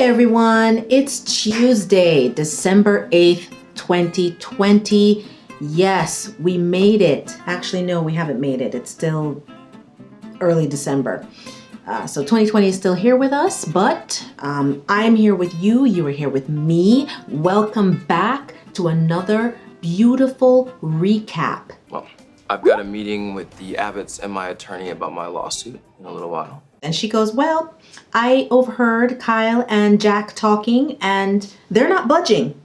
everyone, it's Tuesday, December 8th, 2020. Yes, we made it. Actually, no, we haven't made it. It's still early December. So 2020 is still here with us, but I'm here with you. You are here with me. Welcome back to another beautiful recap. Well, I've got a meeting with the Abbotts and my attorney about my lawsuit in a little while. And she goes, well, I overheard Kyle and Jack talking and they're not budging.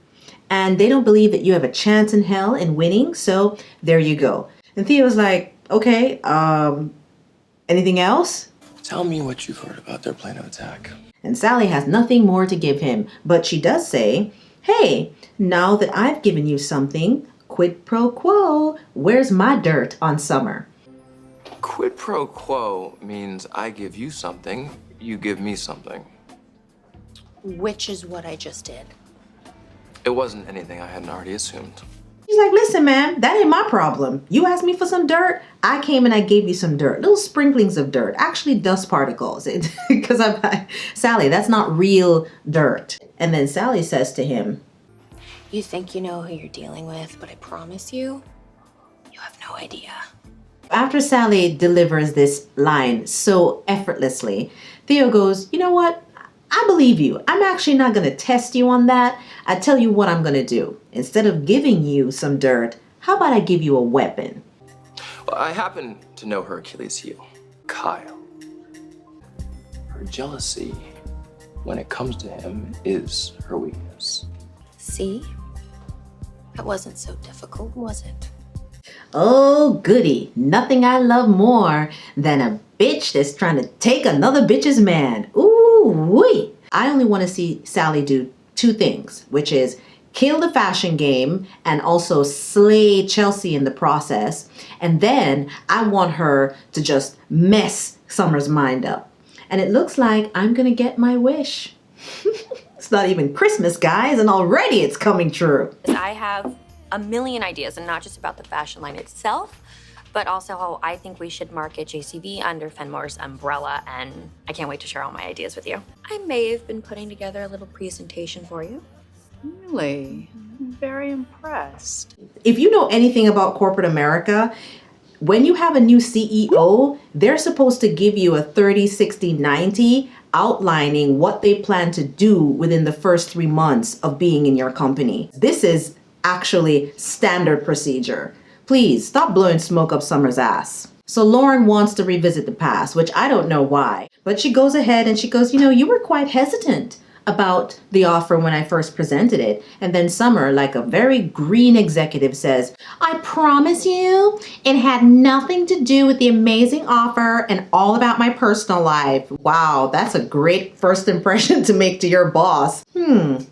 And they don't believe that you have a chance in hell in winning. So there you go. And Theo's like, okay, anything else? Tell me what you've heard about their plan of attack. And Sally has nothing more to give him, but she does say, hey, now that I've given you something, quid pro quo, where's my dirt on Summer? Quid pro quo means I give you something, you give me something. Which is what I just did. It wasn't anything I hadn't already assumed. She's like, listen, man, that ain't my problem. You asked me for some dirt. I came and I gave you some dirt. Little sprinklings of dirt. Actually, dust particles. Because Sally, that's not real dirt. And then Sally says to him, You think you know who you're dealing with, but I promise you, you have no idea. After Sally delivers this line so effortlessly, Theo goes, you know what? I believe you. I'm actually not going to test you on that. I tell you what I'm going to do. Instead of giving you some dirt, how about I give you a weapon? Well, I happen to know her Achilles heel, Kyle. Her jealousy, when it comes to him, is her weakness. See? That wasn't so difficult, was it? Oh, goody. Nothing I love more than a bitch that's trying to take another bitch's man. Ooh-wee. I only want to see Sally do two things, which is kill the fashion game and also slay Chelsea in the process. And then I want her to just mess Summer's mind up. And it looks like I'm going to get my wish. It's not even Christmas, guys, and already it's coming true. I have a million ideas, and not just about the fashion line itself, but also how I think we should market JCB under Fenmore's umbrella, and I can't wait to share all my ideas with you. I may have been putting together a little presentation for you. Really? I'm very impressed. If you know anything about corporate America, when you have a new CEO, they're supposed to give you a 30, 60, 90 outlining what they plan to do within the first 3 months of being in your company. This is actually standard procedure. Please stop blowing smoke up Summer's ass. So Lauren wants to revisit the past, which I don't know why, but she goes ahead and she goes, you know, you were quite hesitant about the offer when I first presented it. And then Summer, like a very green executive, says, I promise you, it had nothing to do with the amazing offer and all about my personal life. Wow, that's a great first impression to make to your boss.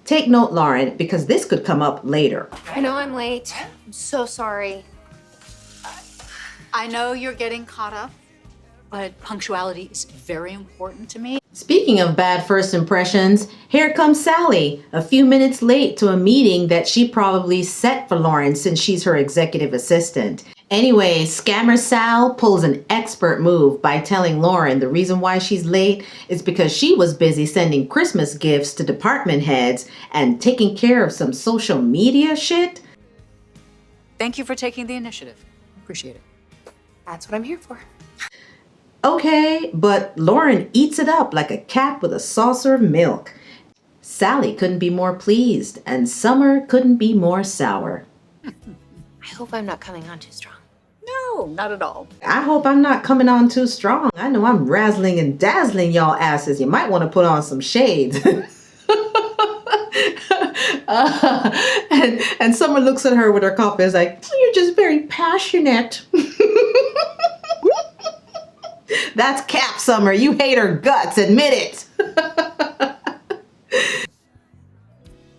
Take note, Lauren, because this could come up later. I know I'm late. I'm so sorry. I know you're getting caught up, but punctuality is very important to me. Speaking of bad first impressions, here comes Sally, a few minutes late to a meeting that she probably set for Lauren since she's her executive assistant. Anyway, Scammer Sal pulls an expert move by telling Lauren the reason why she's late is because she was busy sending Christmas gifts to department heads and taking care of some social media shit. Thank you for taking the initiative. Appreciate it. That's what I'm here for. Okay, but Lauren eats it up like a cat with a saucer of milk. Sally couldn't be more pleased, and Summer couldn't be more sour. I hope I'm not coming on too strong. No, not at all. I hope I'm not coming on too strong. I know I'm razzling and dazzling y'all asses. You might want to put on some shades. And Summer looks at her with her coffee and is like, you're just very passionate. That's cap, Summer. You hate her guts. Admit it.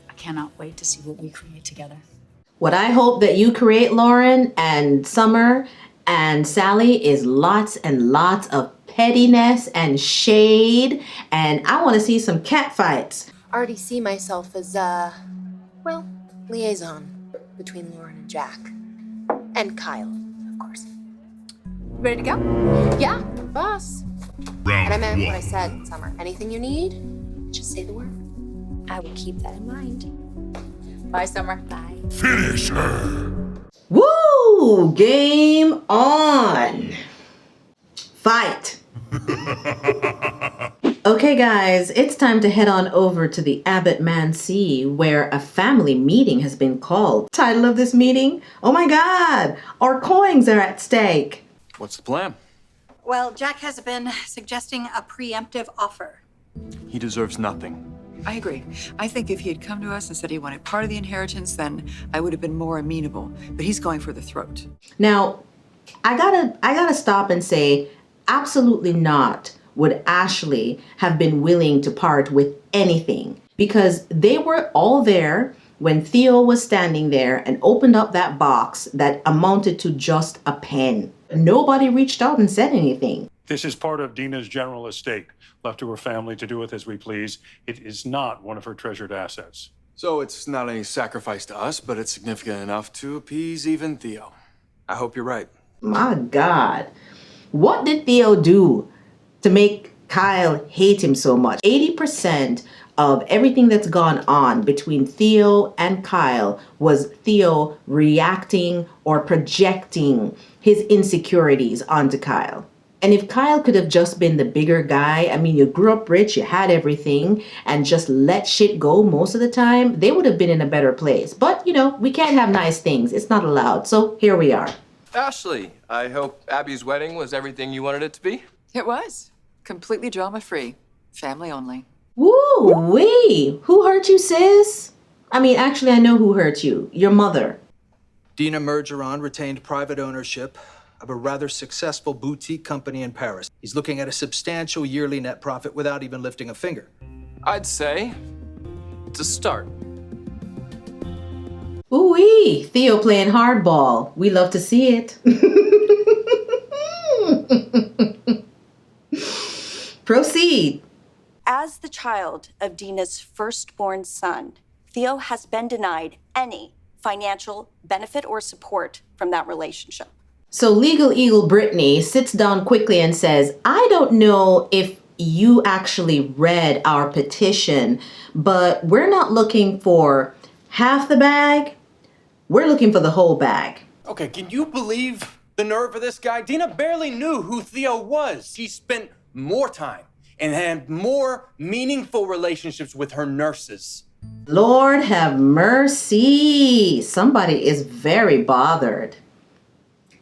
I cannot wait to see what we create together. What I hope that you create, Lauren and Summer and Sally, is lots and lots of pettiness and shade. And I want to see some cat fights. I already see myself as, well, liaison between Lauren and Jack. And Kyle, of course. Ready to go? Yeah, boss. And I meant what I said, Summer. Anything you need, just say the word. I will keep that in mind. Bye, Summer. Bye. Finish her! Woo! Game on! Fight! Okay guys, it's time to head on over to the Abbott Manse where a family meeting has been called. Title of this meeting? Oh my god! Our coins are at stake! What's the plan? Well, Jack has been suggesting a preemptive offer. He deserves nothing. I agree. I think if he had come to us and said he wanted part of the inheritance, then I would have been more amenable. But he's going for the throat. Now, I gotta stop and say, absolutely not would Ashley have been willing to part with anything, because they were all there when Theo was standing there and opened up that box that amounted to just a pen. Nobody reached out and said anything. This is part of Dina's general estate, left to her family to do with as we please. It is not one of her treasured assets. So it's not any sacrifice to us, but it's significant enough to appease even Theo. I hope you're right. My God. What did Theo do to make Kyle hate him so much? 80% of everything that's gone on between Theo and Kyle was Theo reacting or projecting his insecurities onto Kyle. And if Kyle could have just been the bigger guy, I mean, you grew up rich, you had everything, and just let shit go most of the time, they would have been in a better place. But, you know, we can't have nice things. It's not allowed. So here we are. Ashley, I hope Abby's wedding was everything you wanted it to be. It was. Completely drama-free. Family only. Woo-wee! Who hurt you, sis? I mean, actually, I know who hurt you. Your mother. Dina Mergeron retained private ownership of a rather successful boutique company in Paris. He's looking at a substantial yearly net profit without even lifting a finger. I'd say it's a start. Ooh-wee! Theo playing hardball. We love to see it. Proceed. As the child of Dina's firstborn son, Theo has been denied any financial benefit or support from that relationship. So Legal Eagle Brittany sits down quickly and says, I don't know if you actually read our petition, but we're not looking for half the bag. We're looking for the whole bag. Okay, can you believe the nerve of this guy? Dina barely knew who Theo was. She spent more time and had more meaningful relationships with her nurses. Lord have mercy. Somebody is very bothered.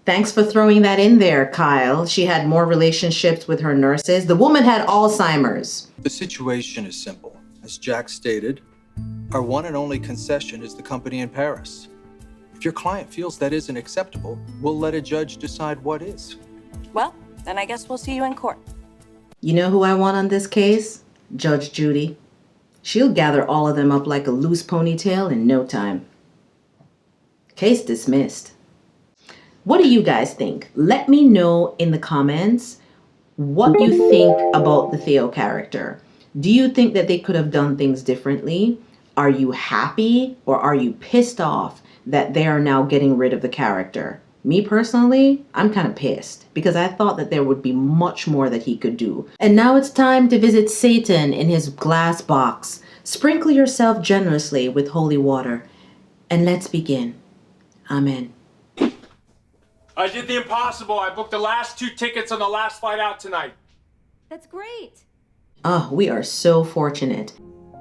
Thanks for throwing that in there, Kyle. She had more relationships with her nurses. The woman had Alzheimer's. The situation is simple. As Jack stated, our one and only concession is the company in Paris. If your client feels that isn't acceptable, we'll let a judge decide what is. Well, then I guess we'll see you in court. You know who I want on this case? Judge Judy. She'll gather all of them up like a loose ponytail in no time. Case dismissed. What do you guys think? Let me know in the comments what you think about the Theo character. Do you think that they could have done things differently? Are you happy or are you pissed off that they are now getting rid of the character? Me personally, I'm kind of pissed because I thought that there would be much more that he could do. And now it's time to visit Satan in his glass box. Sprinkle yourself generously with holy water. And let's begin. Amen. I did the impossible. I booked the last 2 tickets on the last flight out tonight. That's great. Oh, we are so fortunate.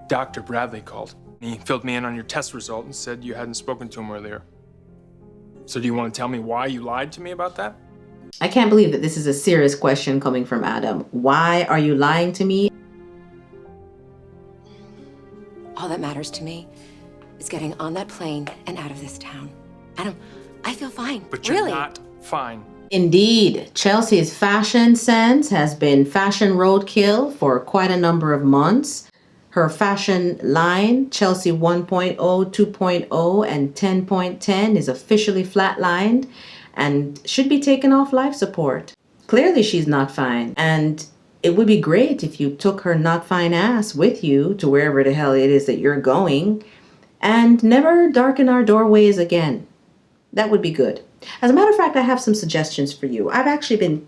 Dr. Bradley called. He filled me in on your test result and said you hadn't spoken to him earlier. So do you want to tell me why you lied to me about that? I can't believe that this is a serious question coming from Adam. Why are you lying to me? All that matters to me is getting on that plane and out of this town. Adam, I feel fine. But you're really. not fine. Indeed, Chelsea's fashion sense has been fashion roadkill for quite a number of months. Her fashion line, Chelsea 1.0, 2.0, and 10.10 is officially flatlined and should be taken off life support. Clearly she's not fine, and it would be great if you took her not fine ass with you to wherever the hell it is that you're going and never darken our doorways again. That would be good. As a matter of fact, I have some suggestions for you. I've actually been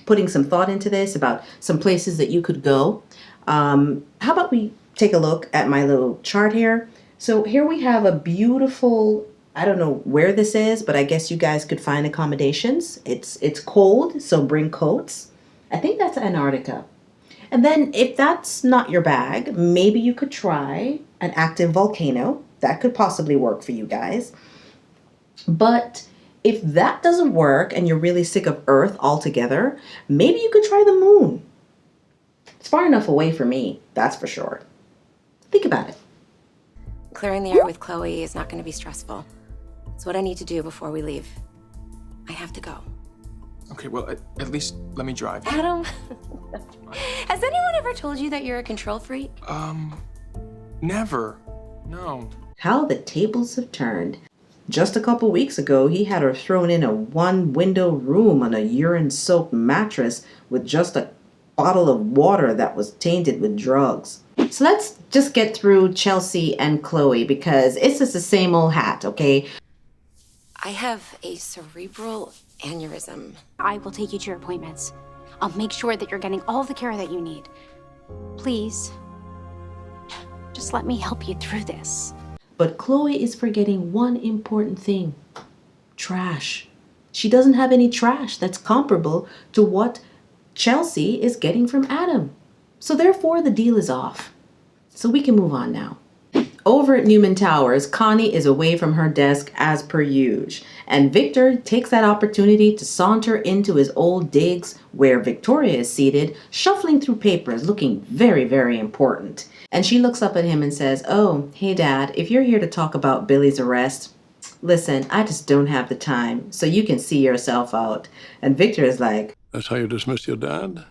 putting some thought into this about some places that you could go. How about we take a look at my little chart here. So here we have a beautiful, I don't know where this is, but I guess you guys could find accommodations. It's cold, so bring coats. I think that's Antarctica. And then if that's not your bag, maybe you could try an active volcano. That could possibly work for you guys. But if that doesn't work and you're really sick of Earth altogether, maybe you could try the moon. It's far enough away for me, that's for sure. Think about it. Clearing the air with Chloe is not going to be stressful. It's what I need to do before we leave. I have to go. Okay, well, at least let me drive. Adam, has anyone ever told you that you're a control freak? Never. No. How the tables have turned. Just a couple weeks ago, he had her thrown in a one-window room on a urine-soaked mattress with just a bottle of water that was tainted with drugs. So let's just get through Chelsea and Chloe because it's just the same old hat, okay? I have a cerebral aneurysm. I will take you to your appointments. I'll make sure that you're getting all the care that you need. Please, just let me help you through this. But Chloe is forgetting one important thing. Trash. She doesn't have any trash that's comparable to what Chelsea is getting from Adam. So therefore, the deal is off. So we can move on now. Over at Newman Towers, Connie is away from her desk as per usual, and Victor takes that opportunity to saunter into his old digs where Victoria is seated, shuffling through papers, looking very, very important. And she looks up at him and says, "Oh, hey Dad, if you're here to talk about Billy's arrest, listen, I just don't have the time, so you can see yourself out." And Victor is like, That's how you dismiss your dad?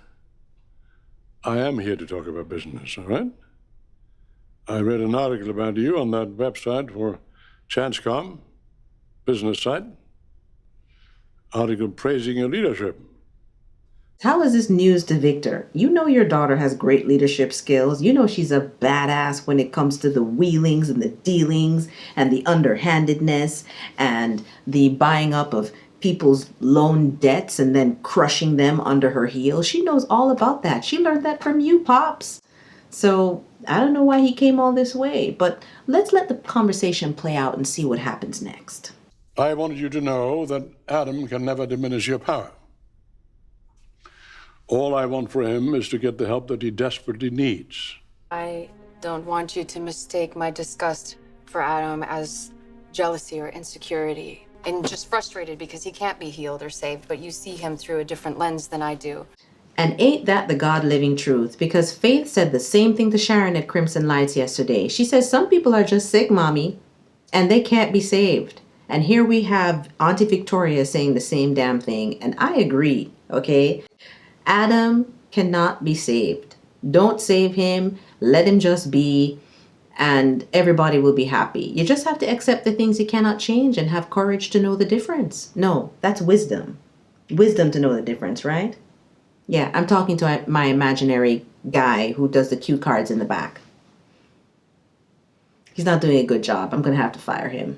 I am here to talk about business, all right? I read an article about you on that website for Chancecom, business site. Article praising your leadership. how is this news to Victor? You know your daughter has great leadership skills. You know she's a badass when it comes to the wheelings and the dealings and the underhandedness and the buying up of people's loan debts and then crushing them under her heels. She knows all about that. She learned that from you, Pops. So I don't know why he came all this way, but let's let the conversation play out and see what happens next. I wanted you to know that Adam can never diminish your power. All I want for him is to get the help that he desperately needs. I don't want you to mistake my disgust for Adam as jealousy or insecurity. And just frustrated because he can't be healed or saved, but you see him through a different lens than I do. And ain't that the God-living truth? Because Faith said the same thing to Sharon at Crimson Lights yesterday. She says some people are just sick, Mommy, and they can't be saved. And here we have Auntie Victoria saying the same damn thing. And I agree, okay? Adam cannot be saved. Don't save him. Let him just be. And everybody will be happy. You just have to accept the things you cannot change and have courage to know the difference. No, that's wisdom. Wisdom to know the difference, right? Yeah, I'm talking to my imaginary guy who does the cue cards in the back. He's not doing a good job. I'm going to have to fire him.